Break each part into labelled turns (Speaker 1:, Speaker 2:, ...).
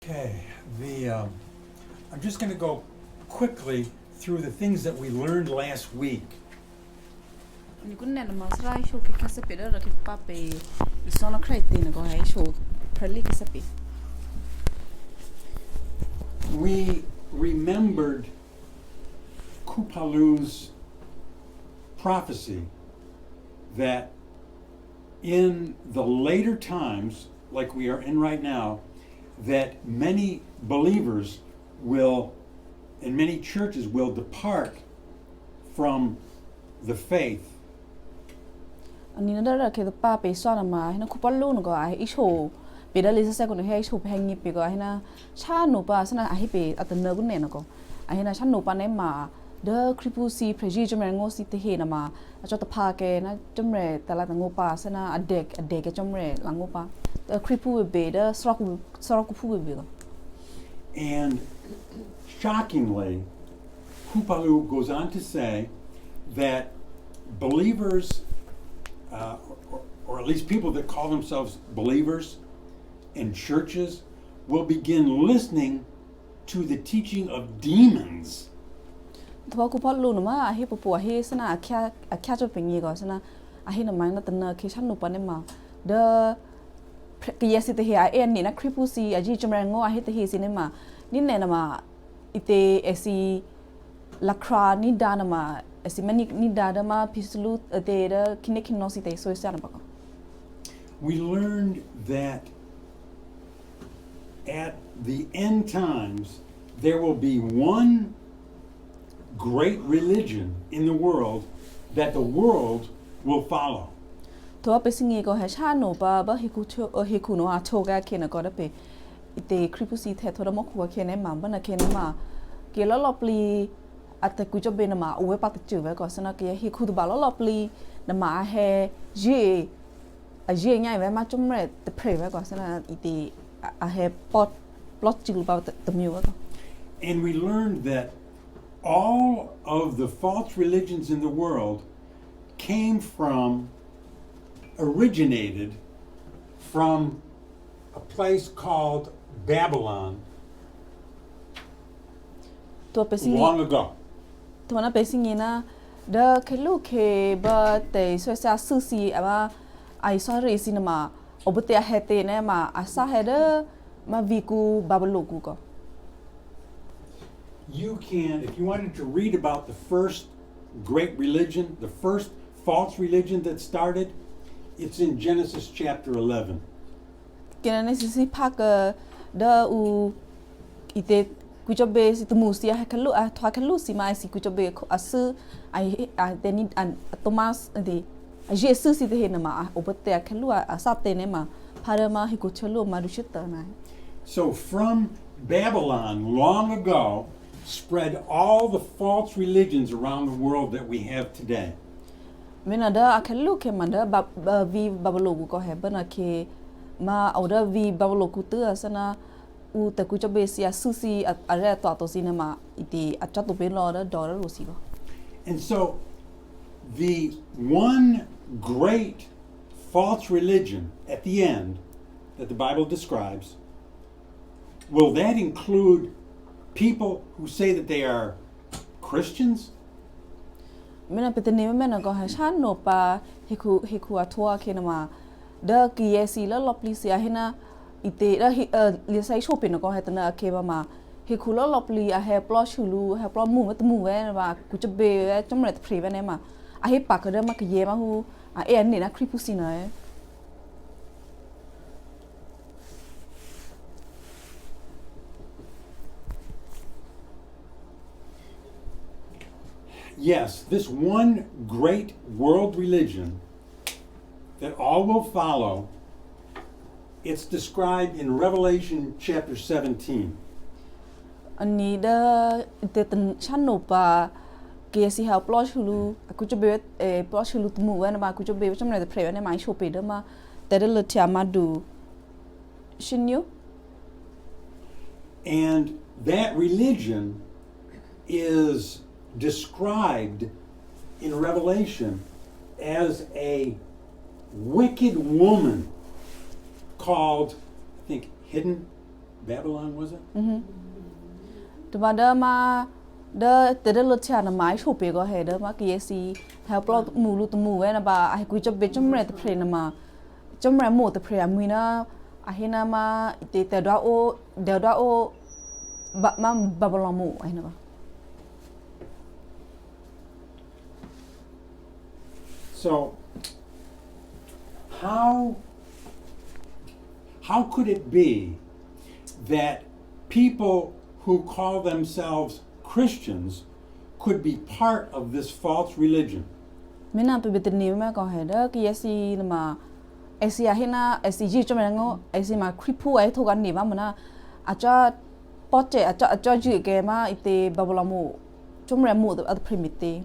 Speaker 1: Okay, I'm just going to go quickly through the things that we learned last week.
Speaker 2: Ni kun nena masrai show ke kasapi da ke pape isona kreti na go hai show perli kasapi.
Speaker 1: We remembered Kupalu's prophecy that in the later times, like we are in right now, that many believers will, and many churches will depart from the faith.
Speaker 2: Ani na da ke pape sona ma hina kupalu no go ai isho pe da lisa ko no hai show phangi pe go hina cha no pa sana ai pe atana gun ne no go ai hina cha no pa ne ma the kripusi preji jomre ngo si te he na ma a chot pa ke na jomre tala ngo pa sana adek ke jomre la ngo pa the kripu be the sroku pu be go.
Speaker 1: And shockingly, Kupalu goes on to say that believers, or at least people that call themselves believers in churches, will begin listening to the teaching of demons.
Speaker 2: Thwa kupalu no ma ahi popo ahi sana akya jo pengi go sana ahi na mai na tana ke chan no pa ne ma the ke yesi te he a en ni na kripusi aji jomre ngo ahi te he sinema ni ne na ma ite esi lakra ni dana ma esi mani ni dada ma pislu te da kinekin no si te so sana ba.
Speaker 1: We learned that at the end times there will be one great religion in the world that the world will follow.
Speaker 2: To pe singi go ha cha no ba hiku no a choga ke na go da pe ite kripusi the thoda mo khu ke ne ma ba na ke ne ma ke lo lo pli at ku jo be na ma o pa te chu ve go sana ke hiku ba lo pli na ma he je a je nyai ve ma chum re te pre ve go sana ite a he pot plot chu ba te mu go.
Speaker 1: And we learned that all of the false religions in the world originated from a place called Babylon long ago.
Speaker 2: To na pe singi na da ke lu ke ba te so sa su si ama ai so re sinema obute a hete ne ma asa hede ma viku babaloku ko.
Speaker 1: You can, if you wanted to read about the first great religion, the first false religion that started, it's in Genesis chapter 11.
Speaker 2: Kena ne sisi pak da u ite kujobe si tumusi a kalu a thwa kalu si mai si kujobe asu ai a teni an Thomas de a Jesus si de na ma obate a kalu a sapte ne ma parama hikuchelu marushita na.
Speaker 1: So from Babylon long ago spread all the false religions around the world that we have today.
Speaker 2: Mena da akalu ke manda vi babalogu ko he bana ke ma oda vi babalogu tu asana u te ku chobe sia susi are to cinema iti achato be lo da dollar rosigo.
Speaker 1: And so the one great false religion at the end that the Bible describes, will that include people who say that they are Christians?
Speaker 2: Mena pete ne mena go ha chan no pa hiku atwa ke na ma da ki yesi la lopli sia hina ite da li sai shopping go ha tana ke ba ma hiku la lopli a he plo chulu ha plo mu mu we ba ku chbe chom re pre ne ma a he pa ka da ma ke ye ma hu a e ni na kripusi na
Speaker 1: Yes, this one great world religion that all will follow, it's described in Revelation chapter 17.
Speaker 2: Ani da te chan no pa ke si ha plo chulu ku chbe plo chulu mu we na ma ku chbe chom re pre ne ma shope da ma te de le tia ma du shinyo.
Speaker 1: And that religion is described in Revelation as a wicked woman called, I think, hidden Babylon, was it?
Speaker 2: tụi bà đỡ mà đỡ từ đỡ lột chả là máy chụp bề có hệ đỡ mà kia si help lo mù lu tụi mù ấy là bà ai quý cho biết trong này tập phê mà trong này mù tập phê mùi nó ai na mà để đỡ đó bà mà bà bà lo mù ai nè bà.
Speaker 1: So, how could it be that people who call themselves Christians could be part of this false religion?
Speaker 2: Mình làm tụi biết nhiều mà có hệ đó kia si mà si ai na si gì cho mình ngó si mà creepu ấy thôi cái niệm mà na cho bớt chế cho chữ cái mà ite bà bà lo mù trong này mù ở primitive.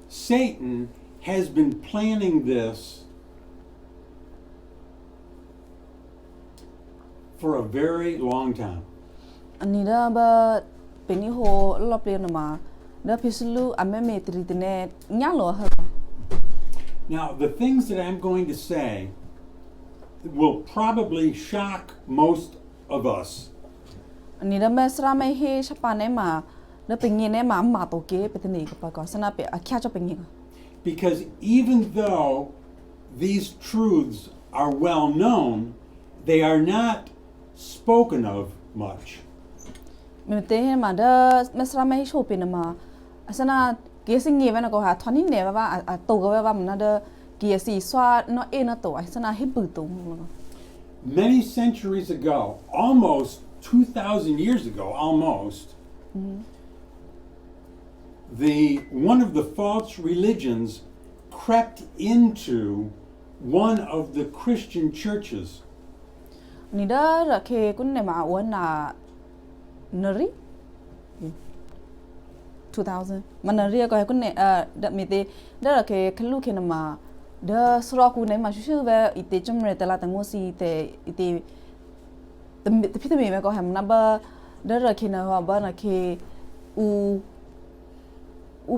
Speaker 1: Satan has been planning this for a very long time.
Speaker 2: Ani da ba peni ho lo ple na ma da pislu ame me tri tine nya lo ha.
Speaker 1: Now, the things that I'm going to say will probably shock most of us.
Speaker 2: Ani da ma sra me he chapa ne ma da pengi ne ma to ke pe tini ka pa ko sana pe a kya cho pengi.
Speaker 1: Because even though these truths are well known, they are not spoken of much.
Speaker 2: Me te ma da ma sra me cho pe na ma asana ke sing ngi na ko ha thoni ne ba to ga ba ma da ke si swa no e na to asana he bu to.
Speaker 1: Many centuries ago, almost 2,000 years ago, almost, one of the false religions crept into one of the Christian churches.
Speaker 2: Ni da ra ke kun ne ma wa na nari 2000 manari ko kun ne da me te da ra ke khlu ke na ma da sro ku ne ma shu ve ite chum re ta la ta ngo si te ite te phi te me ko ham na ba da ra ke na ba na ke u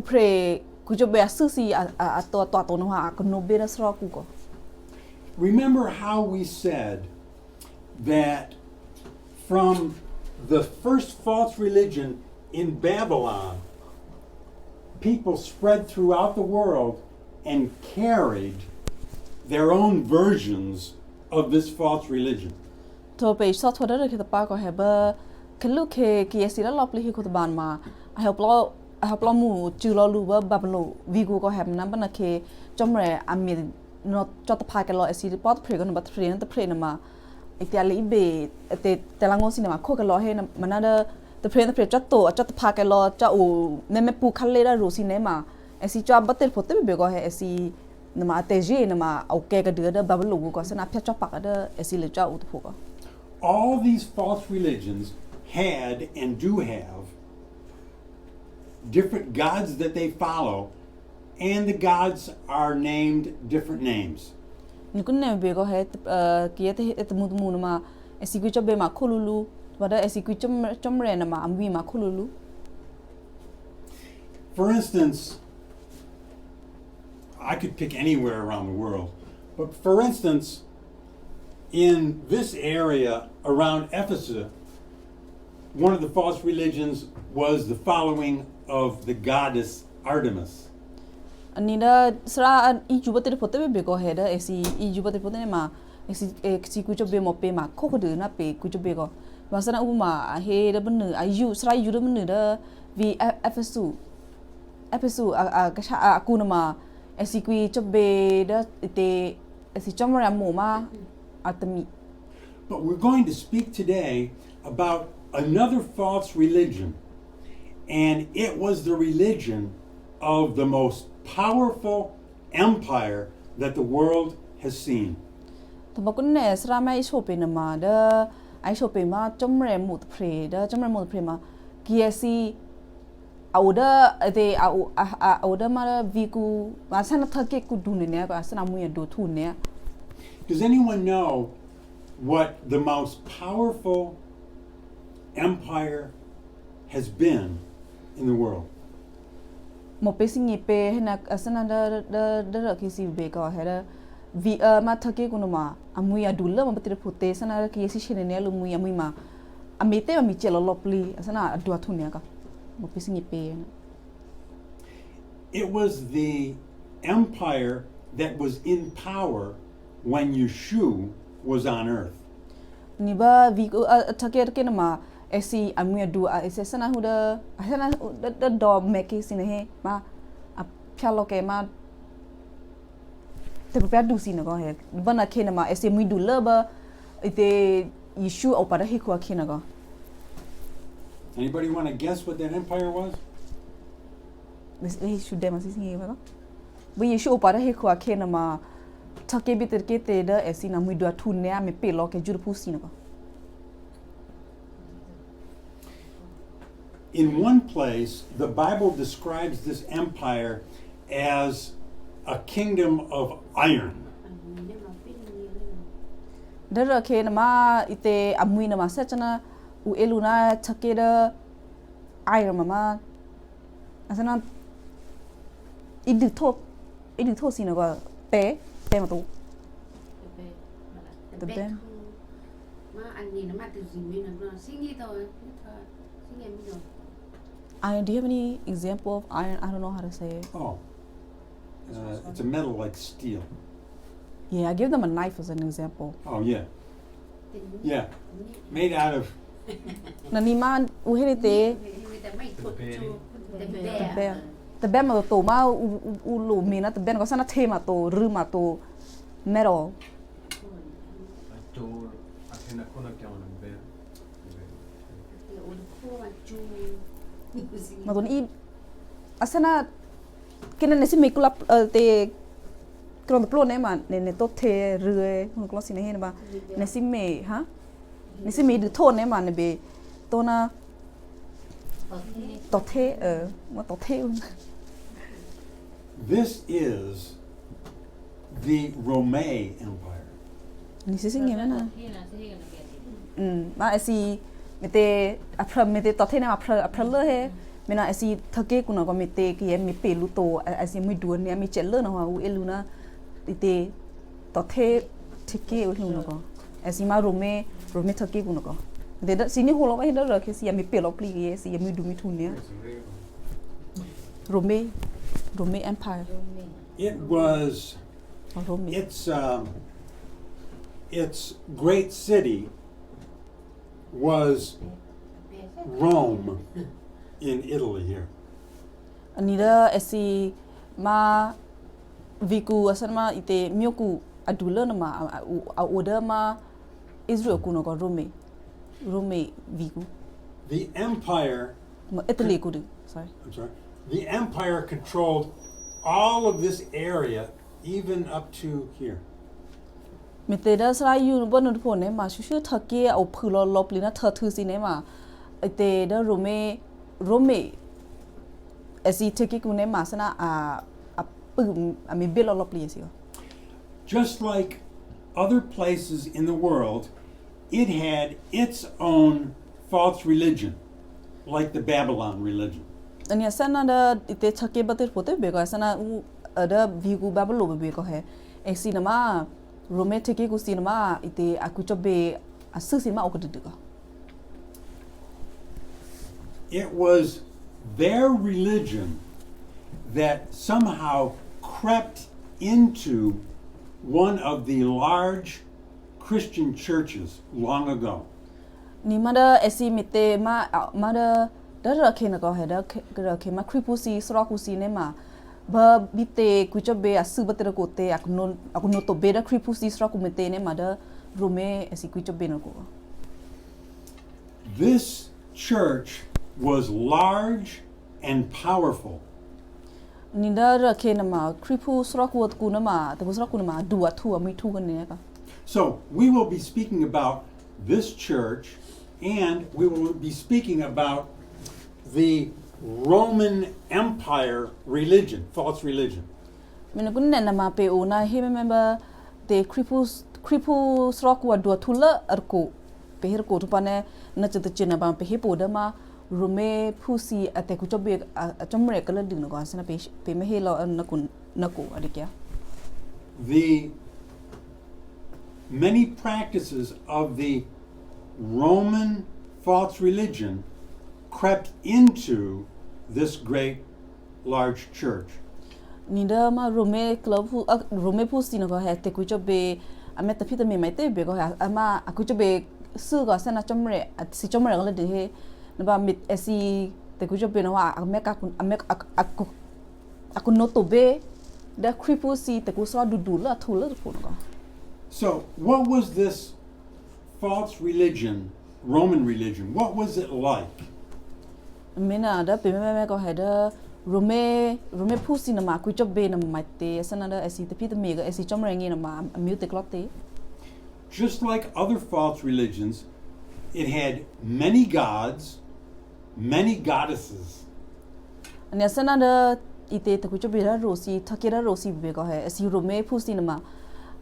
Speaker 2: pre ku jo be su si a to no ha ko no be da sro ku ko.
Speaker 1: Remember how we said that from the first false religion in Babylon, people spread throughout the world and carried their own versions of this false religion.
Speaker 2: To pe so thoda ra ke ta pa ko he ba khlu ke ki si la lop li hi ko ta ban ma I help lo mu chu lo lu ba lo vi go ko hem na ba na ke chom re a mi no cho ta pa ke lo si pot pre ko na ba pre na ta pre na ma Italy be te la ngo si na ma ko ke lo he na ma na da pre cho ta pa ke lo cha u me pu khal le da ru si ne ma si cho ba te pho te be go he si na ma te je na ma au ke ka de da ba lo ko sa na pya cho pa da si le cha u tu ko.
Speaker 1: All these false religions had and do have different gods that they follow, and the gods are named different names.
Speaker 2: Ni kun ne be go he ki te mu na ma si ku cho be ma khululu ba da si ku chom re na ma amwi ma khululu.
Speaker 1: For instance, I could pick anywhere around the world, but for instance, in this area around Ephesus, one of the false religions was the following of the goddess Artemis.
Speaker 2: Ani da sra I ju ba te pho te be go he da si I ju ba te pho te ma si ku cho be mo pe ma kho ko de na pe ku cho be go ba sa na u ma he da ban nu I ju sra ju da ban nu da vi Ephesus a ka cha a ku na ma si ku cho be da te si chom ra mo ma Artemis.
Speaker 1: But we're going to speak today about another false religion, and it was the religion of the most powerful empire that the world has seen.
Speaker 2: Ta ba kun ne sra mai sho pe na ma da ai sho pe ma chom re mu pre da chom re mu pre ma kia si auda de auda ma vi ku ma sa na tha ke ku du ne ko sa na mu ya do thu ne.
Speaker 1: Does anyone know what the most powerful empire has been in the world?
Speaker 2: Mo pe singi pe na asana da ki si be ko he da vi ma thake kuno ma amui adulla ma betre pute sana ki yesi shine ne lu mui amui ma amete ma mi chelo lopli sana adua thunia ka mo pisingi pe
Speaker 1: It was the empire that was in power when Yeshua was on earth.
Speaker 2: ni ba vi thake ke na ma esi amui adu ese sana huda sana da do meki sine he ma a phalo ke ma te pa du sine ko he bana ke na ma ese mui du laba ite Yeshua o para hikwa ke na ko.
Speaker 1: Anybody want to guess what that empire was?
Speaker 2: This should demonstrate singi ba. Ba Yeshua o para hikwa ke na ma thake bitir ke te da esi na mui du thu ne me pe lo ke jur pu sine ko.
Speaker 1: In one place, the Bible describes this empire as a kingdom of iron.
Speaker 2: Dara ke na ma ite amui na ma sa chana u eluna thake da iron mama asana idu tho sine ko pe ma to the be
Speaker 3: ma anh nhìn nó mà từ gì mình nó sinh gì thôi sinh gì mình rồi
Speaker 2: iron, do you have any example of iron? I don't know how to say it.
Speaker 1: Oh, it's a metal like steel.
Speaker 2: Yeah, I give them a knife as an example.
Speaker 1: Oh, yeah. Yeah, made out of.
Speaker 2: Nani man uhene te
Speaker 3: người ta may thuật chu
Speaker 2: the be ma to ma u lu mi na the be ko sana the ma to ru ma to metal. Ma to ni asana kena nesi me kulap te kron plo ne ma ne to the rue hun klo sine he ba nesi me ha nesi me du tho ne ma ne be to na to the ma to the
Speaker 1: This is the Roman Empire.
Speaker 2: ni si singi na ma asi mete apra mete to the ne apra le he mena asi thake kuna ko mete ki mi pe lu to asi mi du ne mi chelle na ha u eluna ite to the thike u lu na ko asi ma rome thake kuna ko de da sini holo ba hinda ra ke si mi pe lo pli ye si mi du mi thu ne Rome Empire.
Speaker 1: It was.
Speaker 2: Rome.
Speaker 1: Its great city was Rome in Italy here.
Speaker 2: Anida esi ma viku asan ma ite mioku adula na ma a oda ma Israel kuno ko Rome viku.
Speaker 1: The empire.
Speaker 2: Italy kudu. Sorry.
Speaker 1: I'm sorry. The empire controlled all of this area, even up to here.
Speaker 2: Mete da sra yu no bonu po ne ma shu thake au phulo lopli na thu si ne ma ite da Rome esi thake ku ne ma sana a pu a mi belo lopli si.
Speaker 1: Just like other places in the world, it had its own false religion, like the Babylon religion.
Speaker 2: Ani sana da ite thake bater pote be ko sana ada vigu Babylon be ko he esi na ma Rome thake ku si na ma ite akucho be asu si ma okudu ko.
Speaker 1: It was their religion that somehow crept into one of the large Christian churches long ago.
Speaker 2: Ni mada esi mite ma da ra ke na ko he da ra ke ma kripusi sra ku si ne ma ba bite ku cho be asu bater ko te akuno to be da kripusi sra ku mete ne ma da Rome esi ku cho be na ko.
Speaker 1: This church was large and powerful.
Speaker 2: Ni da ra ke na ma kripu sra ku na ma te ku sra ku na ma du athu mi thu ka ne ka.
Speaker 1: So we will be speaking about this church, and we will be speaking about the Roman Empire religion, false religion.
Speaker 2: Mina kun na ma pe ona he member the kripu sra ku du athu la arko pe her ko tu pane na chata chena ba pe he po da ma Rome pusi ate ku chobe a chomre kala ding no ga sana pe me he lo na ko adikya.
Speaker 1: The many practices of the Roman false religion crept into this great large church.
Speaker 2: Nida ma Rome club Rome post in go ha te ku be ame ta phita me mai te be go ha ama aku be su go sana chomre si chomre go le de he na ba mit esi te ku be no wa ame ka ame aku no to be da kripu si te ku so du la thu la pu go.
Speaker 1: So, what was this false religion, Roman religion? What was it like?
Speaker 2: Mina da pe me go ha da Rome post in ma ku be na mai te sana da esi te phita me go esi chomre ngi na ma mu te klote.
Speaker 1: Just like other false religions, it had many gods, many goddesses.
Speaker 2: Anya sana da ite te ku be ra rosi thakira rosi be go ha esi Rome post in ma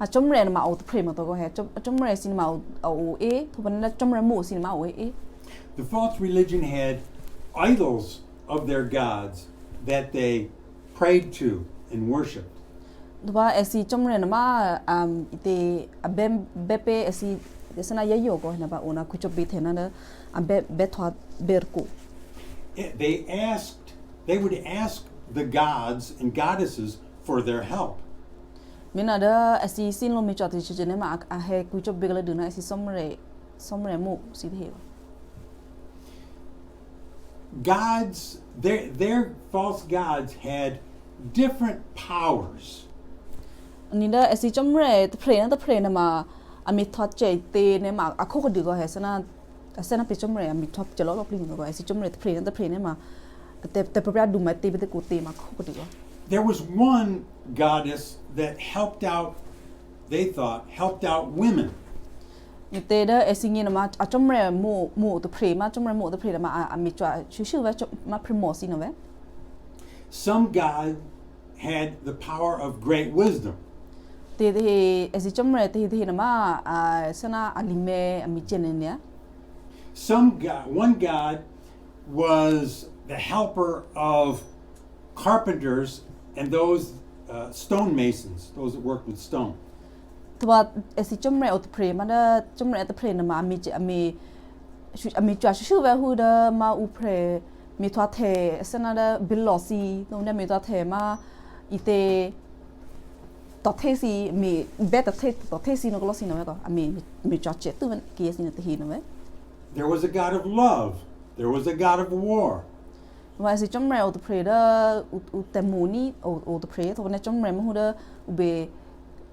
Speaker 2: a chomre na ma o pre ma to go ha chomre sin ma o e to ban na chomre mo sin ma o e.
Speaker 1: The false religion had idols of their gods that they prayed to and worshipped.
Speaker 2: Dwa esi chomre na ma ite abem bepe esi sana ya yo go na ba ona ku be the na da be thwa berku.
Speaker 1: They would ask the gods and goddesses for their help.
Speaker 2: Mina da esi sin lo mi cha ti chi ne ma a he ku be gala duna esi somre mo si the.
Speaker 1: Gods, their false gods had different powers.
Speaker 2: Nida esi chomre the play na ma ami thot che te ne ma akho ko digo he sana pe chomre ami thot che lo pling go esi chomre the play ne ma te propria du ma te be ko te ma ko digo.
Speaker 1: There was one goddess that helped out women.
Speaker 2: Te da esi ngi na ma a chomre mo the play ma chomre mo the play ma ami chwa shu ma promosi no ve.
Speaker 1: Some god had the power of great wisdom.
Speaker 2: Te esi chomre te na ma sana alime ami chenenia.
Speaker 1: One god was the helper of carpenters and those stonemasons, those that worked with stone.
Speaker 2: Twa esi chomre o pre ma da chomre the pre na ma ami chwa shu ve hu da ma u pre mi thwa the sana da bilosi no na mi thwa the ma ite to the si mi be to the si no glosi no go ami mi chwa che tu ki esi na te hi no ve.
Speaker 1: There was a god of love. There was a god of war.
Speaker 2: Wa esi chomre o pre da u temuni o pre to na chomre ma hu da be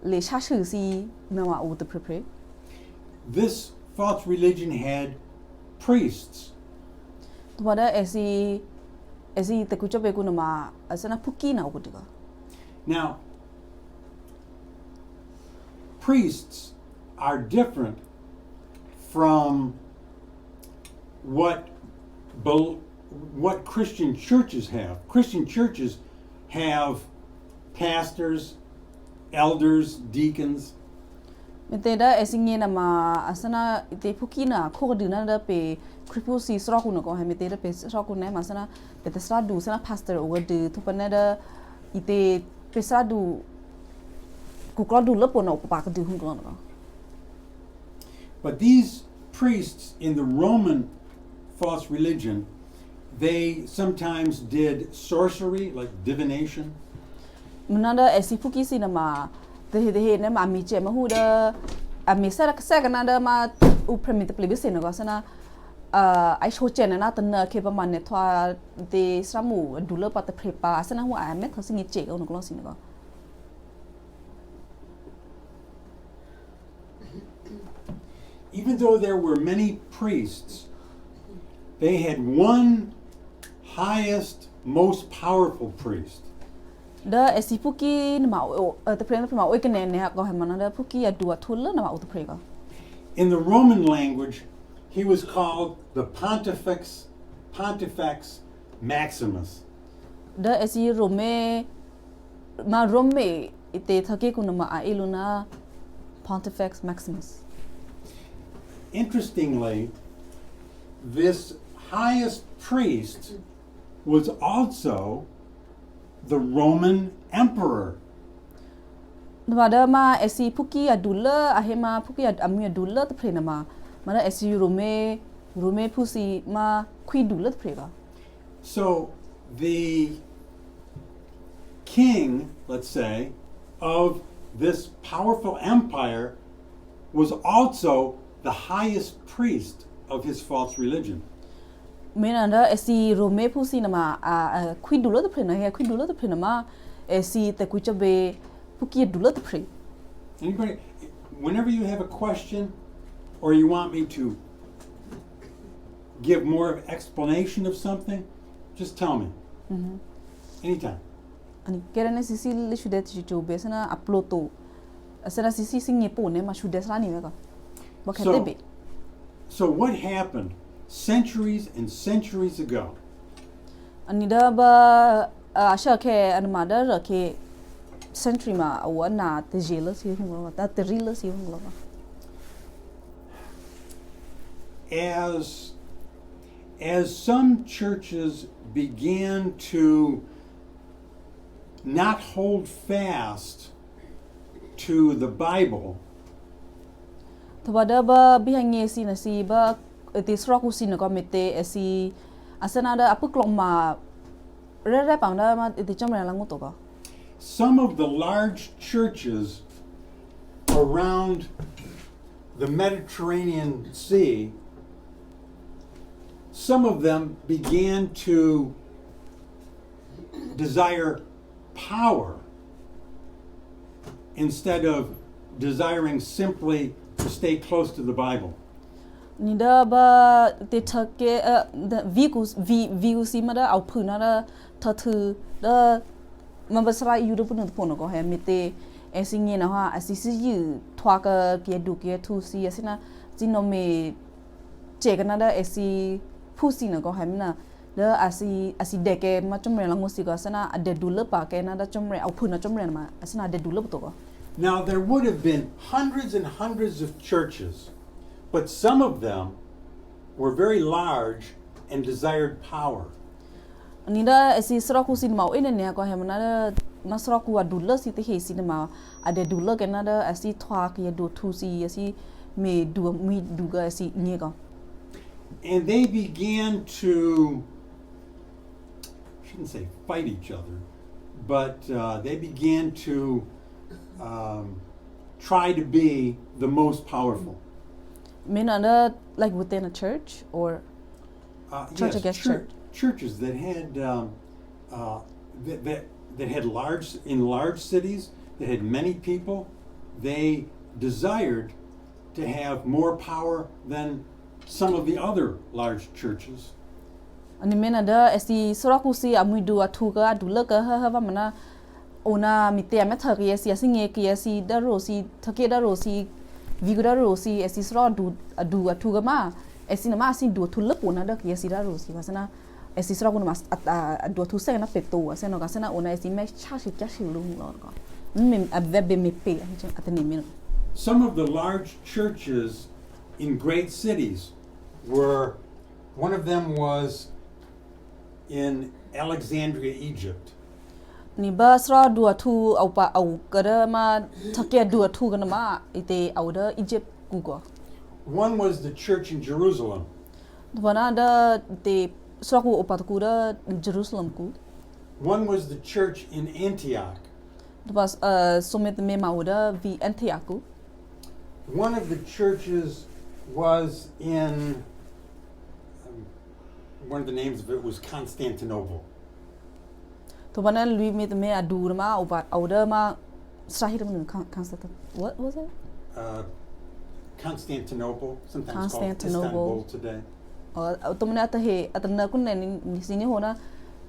Speaker 2: le sha shu si na ma o pre.
Speaker 1: This false religion had priests.
Speaker 2: Twa da esi te ku be ku na ma asana puki na o diga.
Speaker 1: Now, priests are different from what Christian churches have. Christian churches have pastors, elders, deacons.
Speaker 2: Mete da esinge na ma asana te puki na ko dina da pe kripu si sra ku no ko ha mete da pe sra ku na ma sana pe te sra du sana pastor o de tu pa na da ite pe sra du ku ko du le po no pa ka du hun ko no.
Speaker 1: But these priests in the Roman false religion, they sometimes did sorcery, like divination.
Speaker 2: Menanda esi puki si na ma te ne ma mi che ma hu da a mi sa ka na da ma u permit plebis no go sana ai sho chen na tan ke pa man ne thwa de samu du le pa te prepa sana hu a me thosi ngi che go no si no go.
Speaker 1: Even though there were many priests, they had one highest, most powerful priest.
Speaker 2: Da esi puki na ma te pre na ma o ke ne ne go ha mana da puki ya du atul na ma o te pre go.
Speaker 1: In the Roman language, he was called the Pontifex Maximus.
Speaker 2: Da esi Rome ite thake ku na ma a iluna Pontifex Maximus.
Speaker 1: Interestingly, this highest priest was also the Roman emperor.
Speaker 2: Dwada ma esi puki adula ahema puki ami adula te prena mana esi rume pusi ma kui dula te preba.
Speaker 1: So the king, let's say, of this powerful empire was also the highest priest of his false religion.
Speaker 2: Menanda esi rume pusi nama kui dula te prena he kui dula te prena ma esi te kuichabe puki dula te pre.
Speaker 1: Anybody, whenever you have a question or you want me to give more explanation of something, just tell me. Anytime.
Speaker 2: Ani kera ne sisi le shudet jijo besana upload asana sisi singe po ne ma shudet la ni meka.
Speaker 1: So what happened centuries and centuries ago?
Speaker 2: Ani da ba asha ke anmada ke century ma awana te jela si hunglo ta te rila si hunglo.
Speaker 1: As some churches began to not hold fast to the Bible,
Speaker 2: Tawada ba bihangi si na si ba te sroku si na komite si asana da apu kloma re pangda ma te chamra langu to ka.
Speaker 1: some of the large churches around the Mediterranean Sea, some of them began to desire power instead of desiring simply to stay close to the Bible.
Speaker 2: Nida ba te take the vigus si mada au puna da tatu da mabasra yudu pun pono ko he mite esingi na ha asisi yu twaka ke du ke tu si asina jino me chekana da esi pusi na ko he na da asi deke ma chomre la ngosi ko asana ade dula pa ke na da chomre au puna chomre ma asina ade dula to ko.
Speaker 1: Now there would have been hundreds and hundreds of churches, but some of them were very large and desired power.
Speaker 2: Nida esi sroku sin mau ene ne ko he na na sroku adula si te he sin ma ade dula ke na da asi thwa ke do tu si asi me du mi du ga asi nye ko.
Speaker 1: And they began to, I shouldn't say fight each other, but they began to try to be the most powerful.
Speaker 2: Mean like within a church or church
Speaker 1: Yes,
Speaker 2: against church?
Speaker 1: Churches that had that had large cities, that had many people, they desired to have more power than some of the other large churches.
Speaker 2: Ani mena da esi sroku si amuidu atuga adula ka ha mana ona mite ametha ke esi asinge ke esi da rosi thake da rosi vigura rosi esi sro adu atuga ma esi na ma si du thulap ona da ke esi da rosi wasana esi sro kuna mas adu tu se na peto asena ka sana ona esi me chashi lu lo ko me avebe me pe atani mena.
Speaker 1: Some of the large churches in great cities were, one of them was in Alexandria, Egypt.
Speaker 2: Ni ba sra du atu au pa au kada ma thake du atu kana ma ite au da Egypt kugo.
Speaker 1: One was the church in Jerusalem.
Speaker 2: Dwana da te sra ku opat ku da Jerusalem ku.
Speaker 1: One was the church in Antioch.
Speaker 2: Dwas sumet me ma da vi Antioch ku.
Speaker 1: One of the churches was in, one of the names of it was Constantinople.
Speaker 2: To bana lui me adu ma opat au da ma sahir mun Constantinople. What was it?
Speaker 1: Constantinople, sometimes
Speaker 2: Constantinople.
Speaker 1: called Istanbul today.
Speaker 2: To mana atahe atana kun ni sini hona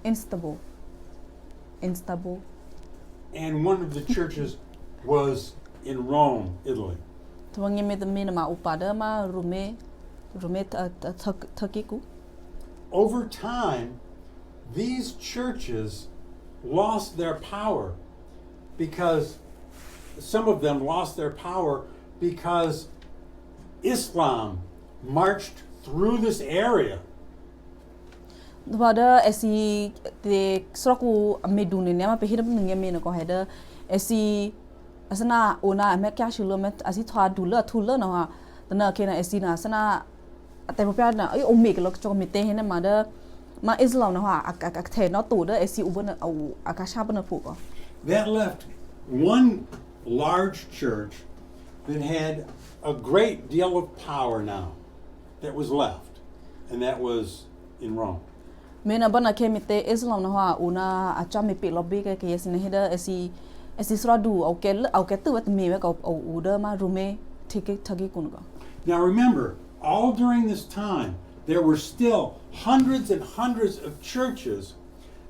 Speaker 2: Istanbul.
Speaker 1: And one of the churches was in Rome, Italy.
Speaker 2: To wangi me ma opada ma rume thake ku.
Speaker 1: Over time, these churches lost their power because some of them lost their power because Islam marched through this area.
Speaker 2: Dwada esi te sroku amedune ne ma pehira nge me no ko heda esi asana ona me kya shulo me asi thwa dula thula na ha tana kena esina asana ate popya na ai ome ke lok chok mite hena ma da ma islam na ha ak the no tu da esi ubana au akasha bana pu ko.
Speaker 1: That left one large church that had a great deal of power now that was left, and that was in Rome.
Speaker 2: Mena bana ke mite islam na ha una acha me pe lobby ke esina heda esi sradu au ke tu wat me ko au uda ma rume thiki thagi kun ko.
Speaker 1: Now remember, all during this time, there were still hundreds and hundreds of churches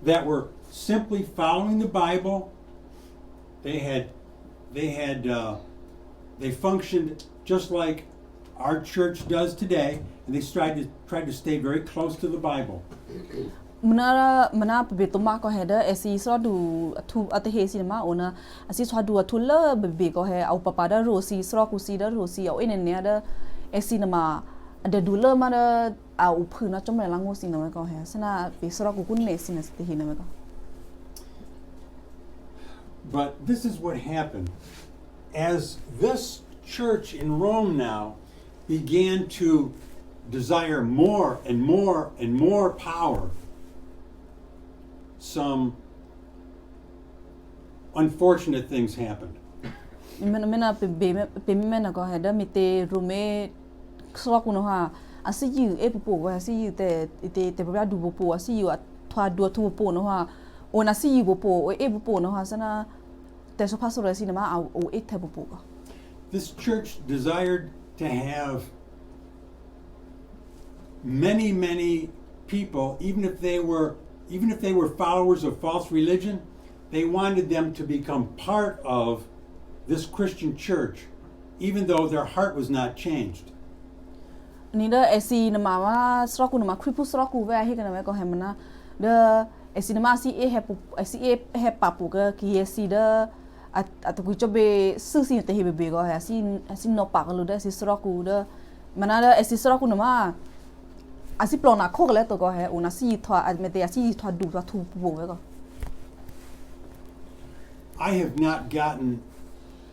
Speaker 1: that were simply following the Bible. They functioned just like our church does today, and they tried to stay very close to the Bible.
Speaker 2: Mana betuma ko heda esi sradu tu ate he sinema ona asi sradu atulla bebe ko he au papada rosi sra kusi da rosi au enene da esi nama ada dula mana au phuna chom la ngo sinema ko he sana be sra ku kun ne sinas te hinema ko.
Speaker 1: But this is what happened. As this church in Rome now began to desire more and more and more power, some unfortunate things happened.
Speaker 2: Mena pe mena ko heda mite rume sra ku no ha asi yu e pupo ko asi yu te bra du pupo asi yu thwa du tu pupo no ha ona si yu pupo e pupo no ha sana te so pastor sinema au e te pupo ko.
Speaker 1: This church desired to have many people, even if they were followers of false religion, they wanted them to become part of this Christian church, even though their heart was not changed.
Speaker 2: Nida esi na mama sraku na kripu sraku ve hi kana me ko hemna de esi na ma si e he papu ga ki esi de at ku chobe su si te he be go ha si no pa lu de si sraku de mana de esi sraku na ma asi plona ko le to go he una si thwa admete asi thwa du thwa thu pu ve ko.
Speaker 1: I have not gotten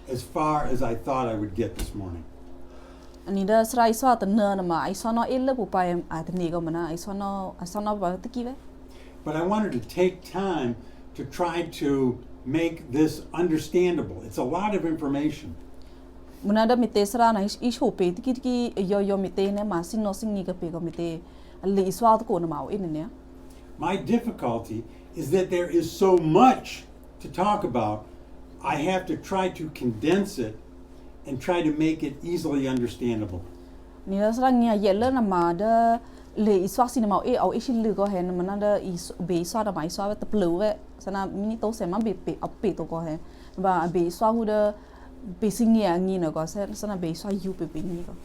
Speaker 1: as far as I thought I would get this morning.
Speaker 2: Nida sra iso ta na ma iso no ille pu pa at ni go mana iso no ba te ki ve.
Speaker 1: But I wanted to take time to try to make this understandable. It's a lot of information.
Speaker 2: Munada mite sra na iso pe ki yo mite ne ma sin no sin ni ga pe go mite le iso ko na ma in ne.
Speaker 1: My difficulty is that there is so much to talk about. I have to try to condense it and try to make it easily understandable.
Speaker 2: Ni sra ngia yella na ma da le iso sin ma e au isin lu go he na mana da be iso da mai so ta plu ve sana mini to se ma be pe to go he ba be iso hu da be singia ngi na go sana be iso yu pe ni go.